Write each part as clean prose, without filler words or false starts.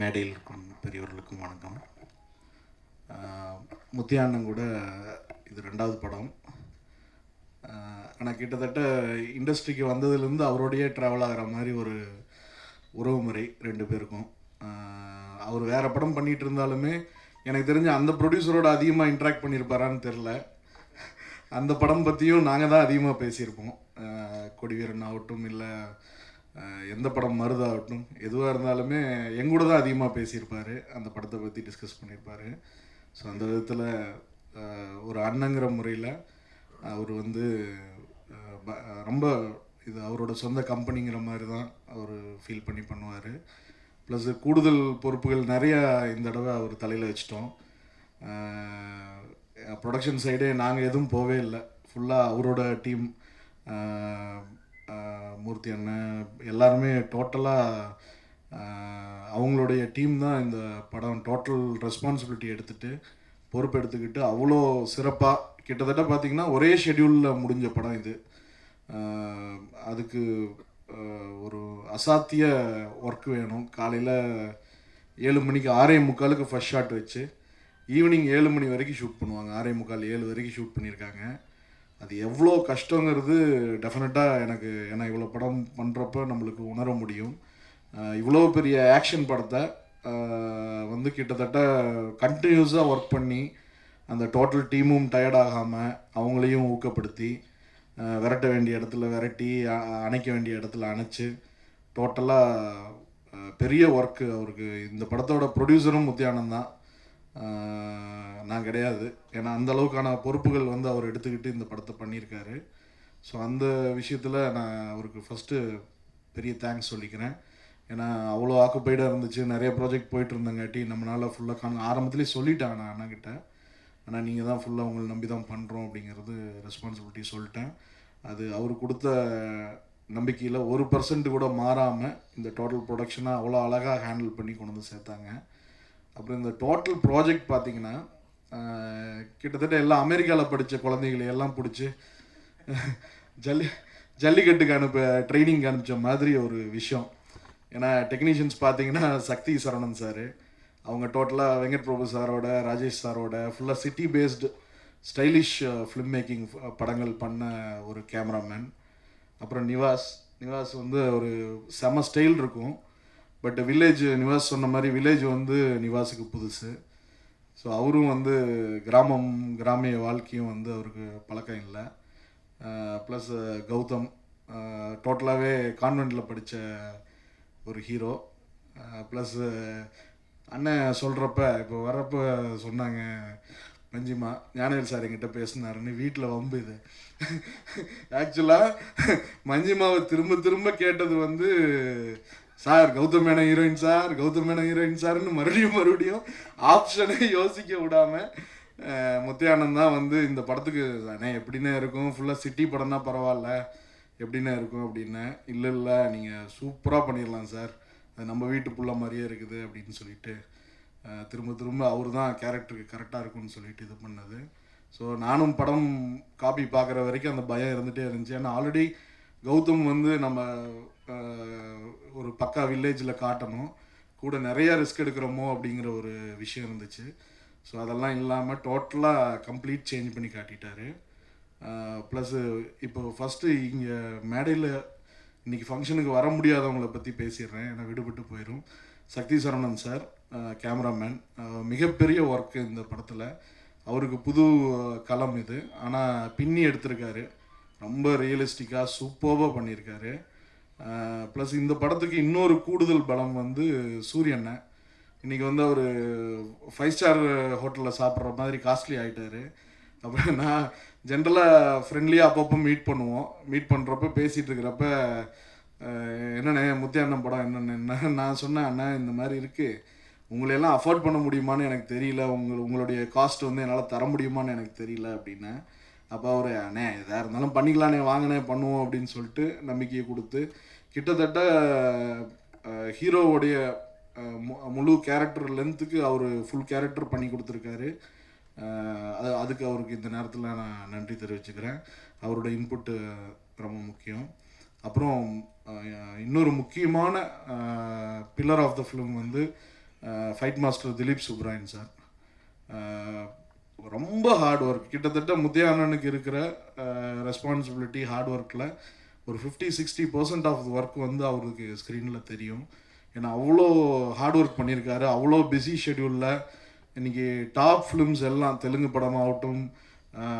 மேடையில் இருக்கும் பெரியவர்களுக்கும் வணக்கம். முத்தியாண்ணன் கூட இது 2வது படம். ஆனால் கிட்டத்தட்ட இண்டஸ்ட்ரிக்கு வந்ததுலேருந்து அவரோடையே ட்ராவல் ஆகிற மாதிரி ஒரு உறவு முறை 2 பேருக்கும். அவர் வேறு படம் பண்ணிகிட்டு இருந்தாலுமே எனக்கு தெரிஞ்ச அந்த ப்ரொடியூசரோட அதிகமாக இன்ட்ராக்ட் பண்ணியிருப்பாரான்னு தெரில. அந்த படம் பற்றியும் நாங்கள் தான் அதிகமாக பேசியிருப்போம். கொடிவீரன் ஆகட்டும், இல்லை எந்த படம் மருதாகட்டும், எதுவாக இருந்தாலுமே எங்கூட தான் அதிகமாக பேசியிருப்பார், அந்த படத்தை பற்றி டிஸ்கஸ் பண்ணியிருப்பார். ஸோ அந்த விதத்தில் ஒரு அண்ணங்கிற முறையில் அவர் வந்து ரொம்ப இது அவரோட சொந்த கம்பெனிங்கிற மாதிரி தான் அவர் ஃபீல் பண்ணி பண்ணுவார். ப்ளஸ் கூடுதல் பொறுப்புகள் நிறையா இந்த தடவை அவர் தலையில் வச்சிட்டோம். ப்ரொடக்ஷன் சைடே நாங்கள் எதுவும் போவே இல்லை, ஃபுல்லாக அவரோட டீம், மூர்த்தி அண்ணன் எல்லாருமே டோட்டலாக அவங்களுடைய டீம் தான் இந்த படம் டோட்டல் ரெஸ்பான்சிபிலிட்டி எடுத்துகிட்டு பொறுப்பு எடுத்துக்கிட்டு அவ்வளோ சிறப்பாக, கிட்டத்தட்ட பார்த்திங்கன்னா ஒரே ஷெட்யூலில் முடிஞ்ச படம் இது. அதுக்கு ஒரு அசாத்திய ஒர்க் வேணும். காலையில் 7 மணிக்கு 6:45 ஃபர்ஸ்ட் ஷாட் வச்சு ஈவினிங் 7 மணி வரைக்கும் ஷூட் பண்ணுவாங்க. 6:45 7 வரைக்கும் ஷூட் பண்ணியிருக்காங்க. அது எவ்வளோ கஷ்டங்கிறது டெஃபினட்டாக எனக்கு, ஏன்னா இவ்வளோ படம் பண்ணுறப்ப நம்மளுக்கு உணர முடியும். இவ்வளோ பெரிய ஆக்ஷன் படத்தை வந்து கிட்டத்தட்ட கண்டினியூஸாக ஒர்க் பண்ணி அந்த டோட்டல் டீமும் டயர்ட் ஆகாமல் அவங்களையும் ஊக்கப்படுத்தி விரட்ட வேண்டிய இடத்துல விரட்டி, அணைக்க வேண்டிய இடத்துல அணைச்சி, டோட்டலாக பெரிய ஒர்க்கு அவருக்கு. இந்த படத்தோட ப்ரொடியூசரும் முத்தியானந்த் தான், நான் கிடையாது. ஏன்னா அந்த அளவுக்கான பொறுப்புகள் வந்து அவர் எடுத்துக்கிட்டு இந்த படத்தை பண்ணியிருக்காரு. ஸோ அந்த விஷயத்தில் நான் அவருக்கு ஃபஸ்ட்டு பெரிய தேங்க்ஸ் சொல்லிக்கிறேன். ஏன்னா அவ்வளோ ஆக்குப்பைடாக இருந்துச்சு, நிறைய ப்ராஜெக்ட் போயிட்டு இருந்தங்காட்டி நம்மளால் ஃபுல்லாக ஆரம்பத்துலேயே சொல்லிட்டேன் நான் அண்ணாக்கிட்ட, ஆனால் நீங்கள் தான் ஃபுல்லாக உங்களை நம்பி தான் பண்ணுறோம் அப்படிங்கிறது ரெஸ்பான்சிபிலிட்டி சொல்லிட்டேன். அது அவர் கொடுத்த நம்பிக்கையில் 1% கூட மாறாமல் இந்த டோட்டல் ப்ரொடக்ஷனாக அவ்வளோ அழகாக ஹேண்டில் பண்ணி கொண்டு வந்து சேர்த்தாங்க. அப்புறம் இந்த டோட்டல் ப்ராஜெக்ட் பார்த்திங்கன்னா கிட்டத்தட்ட எல்லாம் அமெரிக்காவில் படித்த குழந்தைகளை எல்லாம் பிடிச்சி ஜல்லிக்கட்டுக்கு ட்ரைனிங் அனுப்பிச்ச மாதிரி ஒரு விஷயம். ஏன்னா டெக்னீஷியன்ஸ் பார்த்தீங்கன்னா சக்தி சரவணன் சார், அவங்க டோட்டலாக வெங்கட் பிரபு சாரோட, ராஜேஷ் சாரோட ஃபுல்லாக city based stylish film making படங்கள் பண்ண ஒரு கேமராமேன். அப்புறம் நிவாஸ் வந்து ஒரு செம ஸ்டைல் இருக்கும். பட் வில்லேஜ், நிவாஸ் சொன்ன மாதிரி வில்லேஜ் வந்து நிவாஸுக்கு புதுசு. ஸோ அவரும் வந்து கிராமிய வாழ்க்கையும் வந்து அவருக்கு பழக்கம் இல்லை. ப்ளஸ் கௌதம் டோட்டலாகவே கான்வெண்ட்டில் படித்த ஒரு ஹீரோ. ப்ளஸ் அண்ணன் சொல்கிறப்ப இப்போ வர்றப்போ சொன்னாங்க, மஞ்சிமா ஞானவேல் சார் என்கிட்ட பேசினாருன்னு, வீட்டில் வம்பு இது. ஆக்சுவலாக மஞ்சிமாவை திரும்ப திரும்ப கேட்டது வந்து, சார் கௌதமேன ஹீரோயின் சார், கௌதமேன ஹீரோயின் சார்னு மறுபடியும் ஆப்ஷனை யோசிக்க விடாமல் முத்தியானந்த் தான் வந்து இந்த படத்துக்கு அண்ணே எப்படின்னா இருக்கும், ஃபுல்லாக சிட்டி படம் தான் பரவாயில்ல, எப்படின்னா இருக்கும் அப்படின்னா, இல்லை நீங்கள் சூப்பராக பண்ணிடலாம் சார், அது நம்ம வீட்டு புள்ள மாதிரியே இருக்குது அப்படின்னு சொல்லிட்டு திரும்ப அவர் தான் கேரக்டருக்கு கரெக்டாக இருக்கும்னு சொல்லிட்டு இது பண்ணது. ஸோ நானும் படம் காப்பி பார்க்குற வரைக்கும் அந்த பயம் இருந்துகிட்டே இருந்துச்சு. ஏன்னா ஆல்ரெடி கௌதம் வந்து நம்ம ஒரு பக்கா வில்லேஜில் காட்டணும், கூட நிறைய ரிஸ்க் எடுக்கிறோமோ அப்படிங்கிற ஒரு விஷயம் இருந்துச்சு. ஸோ அதெல்லாம் இல்லாமல் டோட்டலாக கம்ப்ளீட் சேஞ்ச் பண்ணி காட்டிட்டார். ப்ளஸ்ஸு இப்போ ஃபஸ்ட்டு இங்கே மேடையில் இன்றைக்கி ஃபங்க்ஷனுக்கு வர முடியாதவங்கள பற்றி பேசிடுறேன், ஏன்னா விடுபட்டு போயிடும். சக்தி சரவணன் சார் கேமராமேன், மிகப்பெரிய ஒர்க்கு இந்த படத்தில். அவருக்கு புது களம் இது, ஆனால் பின்னி எடுத்திருக்காரு, ரொம்ப ரியலிஸ்டிக்காக சூப்பராக பண்ணியிருக்காரு. ப்ளஸ் இந்த படத்துக்கு இன்னொரு கூடுதல் பலம் வந்து சூரியண்ணன். இன்றைக்கி வந்து அவர் 5 ஸ்டார் ஹோட்டலில் சாப்பிட்ற மாதிரி காஸ்ட்லி ஆகிட்டார். அப்புறம் நான் ஜென்ரலாக ஃப்ரெண்ட்லியாக அப்பப்போ மீட் பண்ணுறப்ப பேசிகிட்டு இருக்கிறப்ப, என்னண்ணே முத்தியாண்ணன் படம் என்னென்ன நான் சொன்னேன், அண்ணன் இந்த மாதிரி இருக்குது, உங்களையெல்லாம் அஃபோர்ட் பண்ண முடியுமான்னு எனக்கு தெரியல, உங்களுடைய காஸ்ட் வந்து என்னால் தர முடியுமான்னு எனக்கு தெரியல அப்படின்னேன். அப்போ அவர், அண்ணே எதாக இருந்தாலும் பண்ணிக்கலானே, வாங்கினே பண்ணுவோம் அப்படின்னு சொல்லிட்டு நம்பிக்கையை கொடுத்து கிட்டத்தட்ட ஹீரோவுடைய முழு கேரக்டர் லென்த்துக்கு அவர் ஃபுல் கேரக்டர் பண்ணி கொடுத்துருக்காரு. அதுக்கு அவருக்கு இந்த நேரத்தில் நான் நன்றி தெரிவிச்சுக்கிறேன். அவரோட இன்புட்டு ரொம்ப முக்கியம். அப்புறம் இன்னொரு முக்கியமான பில்லர் ஆஃப் த ஃபிலிம் வந்து fight master Dileep Subrayan sir. ரொம்ப ஹார்ட் ஒர்க், கிட்டத்தட்ட முத்தையா அண்ணனுக்கு இருக்கிற ரெஸ்பான்சிபிலிட்டி ஹார்ட் ஒர்க்கில் ஒரு 50-60% ஆஃப் ஒர்க் வந்து அவருக்கு ஸ்க்ரீனில் தெரியும். ஏன்னா அவ்வளோ ஹார்ட் ஒர்க் பண்ணியிருக்காரு. அவ்வளோ பிஸி ஷெட்யூலில் இன்றைக்கி டாப் ஃபிலிம்ஸ் எல்லாம் தெலுங்கு படமாகட்டும்,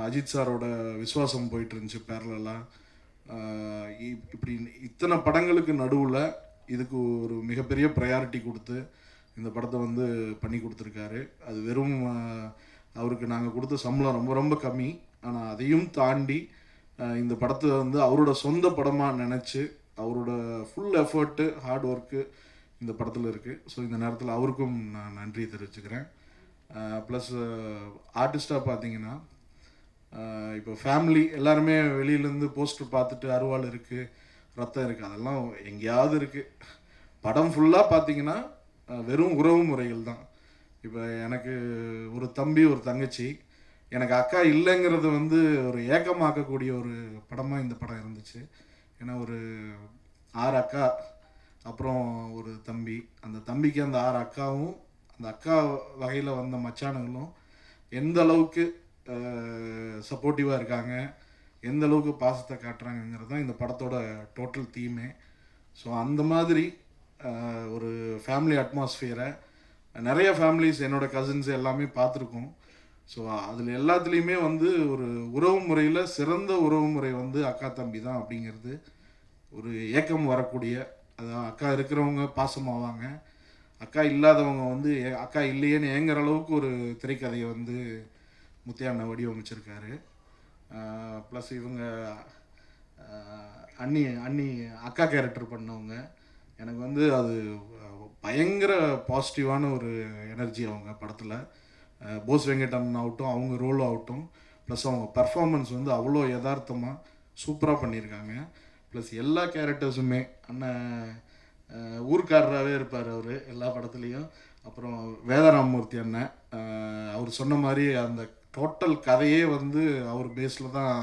அஜித் சாரோட விஸ்வாசம் போயிட்டு இருந்துச்சு பேரலாக, இப்படி இத்தனை படங்களுக்கு நடுவில் இதுக்கு ஒரு மிகப்பெரிய ப்ரையாரிட்டி கொடுத்து இந்த படத்தை வந்து பண்ணி கொடுத்துருக்காரு. அது வெறும் அவருக்கு நாங்கள் கொடுத்த சம்பளம் ரொம்ப ரொம்ப கம்மி, ஆனால் அதையும் தாண்டி இந்த படத்தை வந்து அவரோட சொந்த படமாக நினச்சி அவரோட ஃபுல் எஃபர்ட்டு ஹார்ட் ஒர்க்கு இந்த படத்தில் இருக்குது. ஸோ இந்த நேரத்தில் அவருக்கும் நான் நன்றி தெரிவிச்சுக்கிறேன். ப்ளஸ் ஆர்டிஸ்டாக பார்த்தீங்கன்னா இப்போ ஃபேமிலி எல்லாருமே வெளியிலேருந்து போஸ்டர் பார்த்துட்டு அருவாள் இருக்குது, ரத்தம் இருக்குது, அதெல்லாம் எங்கேயாவது இருக்குது. படம் ஃபுல்லாக பார்த்தீங்கன்னா வெறும் உறவு முறைகள் தான். இப்போ எனக்கு ஒரு தம்பி ஒரு தங்கச்சி, எனக்கு அக்கா இல்லைங்கிறது வந்து ஒரு ஏக்கமாக்கக்கூடிய ஒரு படமாக இந்த படம் இருந்துச்சு. ஏன்னா ஒரு 6 அக்கா, அப்புறம் ஒரு தம்பி, அந்த தம்பிக்கு அந்த 6 அக்காவும் அந்த அக்கா வகையில் வந்த மச்சானுங்களும் எந்த அளவுக்கு சப்போர்ட்டிவாக இருக்காங்க, எந்த அளவுக்கு பாசத்தை காட்டுறாங்கங்கிறது தான் இந்த படத்தோட டோட்டல் தீமே. ஸோ அந்த மாதிரி ஒரு ஃபேமிலி அட்மாஸ்ஃபியரை நிறைய ஃபேமிலிஸ் என்னோடய கசின்ஸ் எல்லாமே பார்த்துருக்கோம். ஸோ அதில் எல்லாத்துலேயுமே வந்து ஒரு உறவு முறையில் சிறந்த உறவு முறை வந்து அக்கா தம்பி தான் அப்படிங்கிறது ஒரு ஏக்கம் வரக்கூடிய. அதான் அக்கா இருக்கிறவங்க பாசமாவாங்க, அக்கா இல்லாதவங்க வந்து அக்கா இல்லையேன்னு ஏங்குற அளவுக்கு ஒரு திரைக்கதையை வந்து முத்தையா வடிவமைச்சிருக்காரு. ப்ளஸ் இவங்க அண்ணி அக்கா கேரக்டர் பண்ணவங்க, எனக்கு வந்து அது பயங்கர பாசிட்டிவான ஒரு எனர்ஜி அவங்க படத்தில். போஸ் வெங்கடன் ஆகட்டும், அவங்க ரோல் ஆகட்டும், ப்ளஸ் அவங்க பர்ஃபார்மன்ஸ் வந்து அவ்வளோ யதார்த்தமாக சூப்பராக பண்ணியிருக்காங்க. ப்ளஸ் எல்லா கேரக்டர்ஸுமே, அண்ணன் ஊர்க்காரராகவே இருப்பார் அவர் எல்லா படத்துலேயும். அப்புறம் வேதராமூர்த்தி அண்ணன், அவர் சொன்ன மாதிரி அந்த டோட்டல் கதையே வந்து அவர் பேஸில் தான்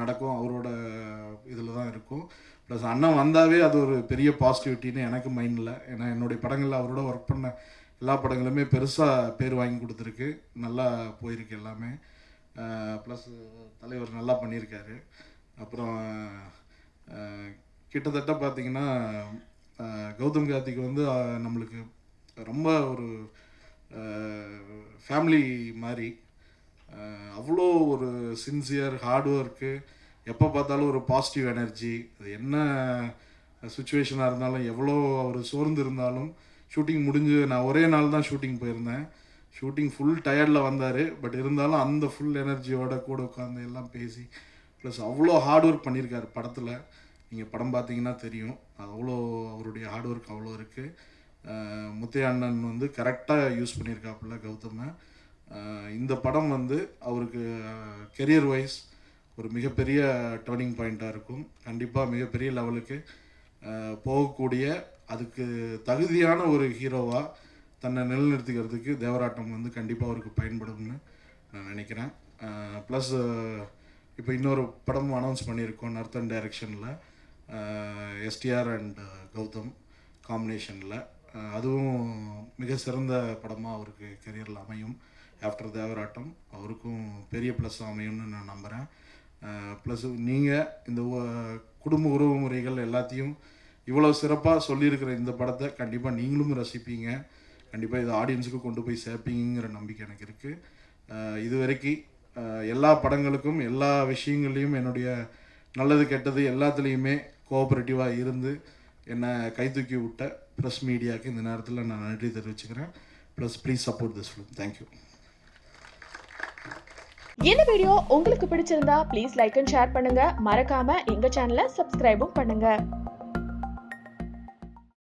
நடக்கும், அவரோட இதில் தான் இருக்கும். ப்ளஸ் அண்ணன் வந்தாவே அது ஒரு பெரிய பாசிட்டிவிட்டின்னு எனக்கு மைண்டில். ஏன்னா என்னுடைய படங்களில் அவரோட ஒர்க் பண்ண எல்லா படங்களுமே பெருசாக பேர் வாங்கி கொடுத்துருக்கு, நல்லா போயிருக்கு எல்லாமே. ப்ளஸ் தலைவர் நல்லா பண்ணியிருக்காரு. அப்புறம் கிட்டத்தட்ட பார்த்திங்கன்னா கௌதம் கார்த்திக் வந்து நம்மளுக்கு ரொம்ப ஒரு ஃபேமிலி மாதிரி, அவ்வளோ ஒரு சின்சியர் ஹார்ட் ஒர்க்கு, எப்போ பார்த்தாலும் ஒரு பாசிட்டிவ் எனர்ஜி. அது என்ன சுச்சுவேஷனாக இருந்தாலும், எவ்வளோ அவர் சோர்ந்து இருந்தாலும், ஷூட்டிங் முடிஞ்சு நான் ஒரே நாள் தான் ஷூட்டிங் போயிருந்தேன். ஷூட்டிங் ஃபுல் டயர்டில் வந்தார், பட் இருந்தாலும் அந்த ஃபுல் எனர்ஜியோட கூட உட்காந்து எல்லாம் பேசி, ப்ளஸ் அவ்வளோ ஹார்ட் ஒர்க் பண்ணியிருக்காரு படத்தில். நீங்கள் படம் பார்த்தீங்கன்னா தெரியும், அவ்வளோ அவருடைய ஹார்ட் ஒர்க் அவ்வளோ இருக்குது. முத்தையா அண்ணன் வந்து கரெக்டாக யூஸ் பண்ணியிருக்காப்புல கௌதமை. இந்த படம் வந்து அவருக்கு கெரியர் வைஸ் ஒரு மிகப்பெரிய டர்னிங் பாயிண்ட்டாக இருக்கும். கண்டிப்பாக மிகப்பெரிய லெவலுக்கு போகக்கூடிய, அதுக்கு தகுதியான ஒரு ஹீரோவாக தன்னை நிலைநிறுத்திக்கிறதுக்கு தேவராட்டம் வந்து கண்டிப்பாக அவருக்கு பயன்படும்னு நான் நினைக்கிறேன். ப்ளஸ் இப்போ இன்னொரு படமும் அனௌன்ஸ் பண்ணியிருக்கோம் நர்த்தன் டைரக்ஷனில், எஸ்டிஆர் அண்ட் கௌதம் காம்பினேஷனில். அதுவும் மிக சிறந்த படமாக அவருக்கு கெரியரில் அமையும். ஆஃப்டர் தேவராட்டம் அவருக்கும் பெரிய ப்ளஸ் அமையும்னு நான் நம்புகிறேன். ப்ளஸ் நீங்கள் இந்த குடும்ப உறவு முறைகள் எல்லாத்தையும் இவ்வளோ சிறப்பாக சொல்லியிருக்கிற இந்த படத்தை கண்டிப்பாக நீங்களும் ரசிப்பீங்க, கண்டிப்பாக இதை ஆடியன்ஸுக்கு கொண்டு போய் சேர்ப்பீங்கிற நம்பிக்கை எனக்கு இருக்குது. இது வரைக்கும் எல்லா படங்களுக்கும் எல்லா விஷயங்கள்லையும் என்னுடைய நல்லது கெட்டது எல்லாத்துலேயுமே கோஆப்ரேட்டிவாக இருந்து என்னை கைதூக்கி விட்ட ப்ரெஸ் மீடியாவுக்கு இந்த நேரத்தில் நான் நன்றி தெரிவிச்சுக்கிறேன். Plus please support this film. Thank you. இந்த வீடியோ உங்களுக்கு பிடிச்சிருந்தா ப்ளீஸ் லைக் அண்ட் ஷேர் பண்ணுங்க. மறக்காம எங்க சேனலை சப்ஸ்கிரைபும் பண்ணுங்க.